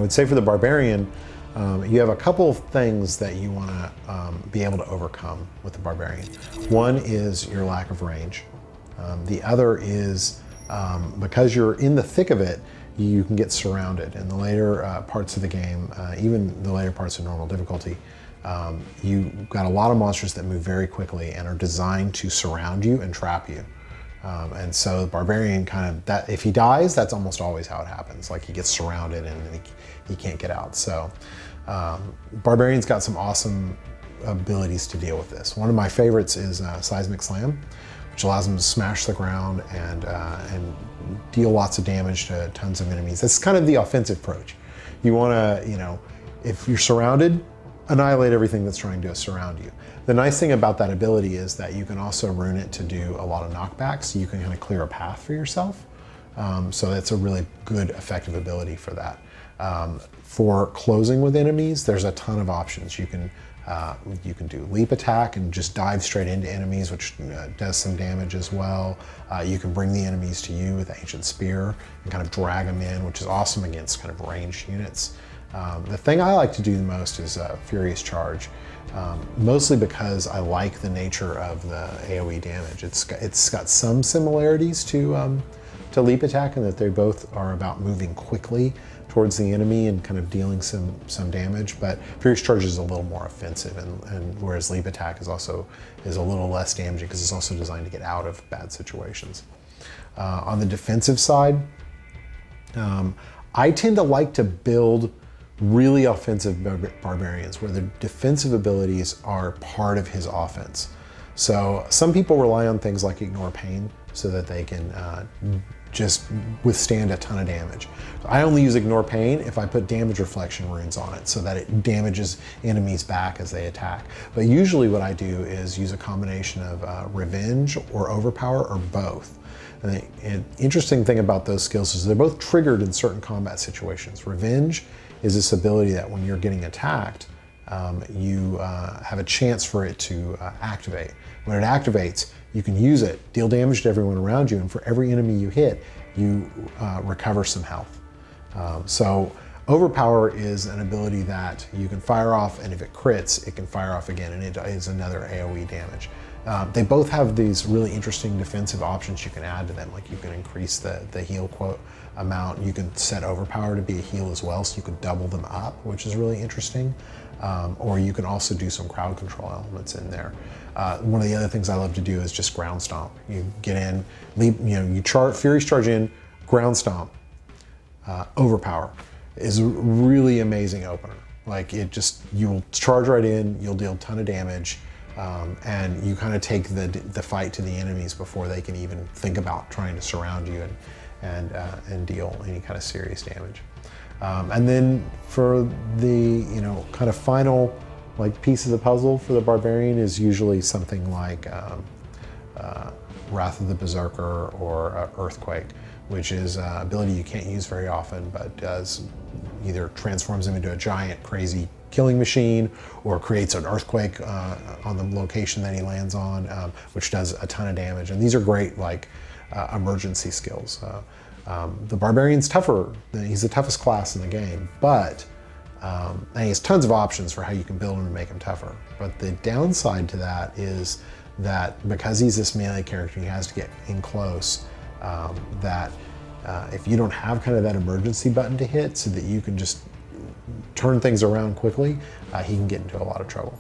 would say for the Barbarian, you have a couple of things that you want to be able to overcome with the Barbarian. One is your lack of range. The other is because you're in the thick of it, you can get surrounded. In the later parts of the game, even the later parts of normal difficulty, you've got a lot of monsters that move very quickly and are designed to surround you and trap you. And so the Barbarian that if he dies, that's almost always how it happens. Like he gets surrounded and he can't get out. So Barbarian's got some awesome abilities to deal with this. One of my favorites is Seismic Slam, which allows him to smash the ground and deal lots of damage to tons of enemies. That's kind of the offensive approach. You want to, if you're surrounded, annihilate everything that's trying to surround you. The nice thing about that ability is that you can also rune it to do a lot of knockbacks, so you can kind of clear a path for yourself. So that's a really good, effective ability for that. For closing with enemies, there's a ton of options. You can do leap attack and just dive straight into enemies, which does some damage as well. You can bring the enemies to you with Ancient Spear and kind of drag them in, which is awesome against kind of ranged units. The thing I like to do the most is Furious Charge, mostly because I like the nature of the AoE damage. It's got some similarities to leap attack in that they both are about moving quickly towards the enemy and kind of dealing some damage, but Furious Charge is a little more offensive, and whereas leap attack is a little less damaging because it's also designed to get out of bad situations. On the defensive side, I tend to like to build really offensive barbarians where the defensive abilities are part of his offense. So some people rely on things like Ignore Pain so that they can just withstand a ton of damage. I only use Ignore Pain if I put damage reflection runes on it so that it damages enemies back as they attack. But usually what I do is use a combination of Revenge or Overpower or both. And the interesting thing about those skills is they're both triggered in certain combat situations. Revenge is this ability that when you're getting attacked, you have a chance for it to activate. When it activates, you can use it, deal damage to everyone around you, and for every enemy you hit, you recover some health. So Overpower is an ability that you can fire off, and if it crits, it can fire off again, and it is another AoE damage. They both have these really interesting defensive options you can add to them, like you can increase the heal quote amount. You can set Overpower to be a heal as well, so you could double them up, which is really interesting. Or you can also do some crowd control elements in there. One of the other things I love to do is just ground stomp. You get in, leap, you Furious Charge in, ground stomp, Overpower is a really amazing opener. Like you'll charge right in, you'll deal a ton of damage, and you kind of take the fight to the enemies before they can even think about trying to surround you and deal any kind of serious damage. And then for the kind of final piece of the puzzle for the Barbarian is usually something like Wrath of the Berserker or Earthquake, which is an ability you can't use very often, but does either transforms him into a giant crazy killing machine or creates an earthquake on the location that he lands on, which does a ton of damage. And these are great emergency skills. The Barbarian's tougher. He's the toughest class in the game, but and he has tons of options for how you can build him and make him tougher. But the downside to that is that because he's this melee character, he has to get in close, if you don't have kind of that emergency button to hit so that you can just turn things around quickly, he can get into a lot of trouble.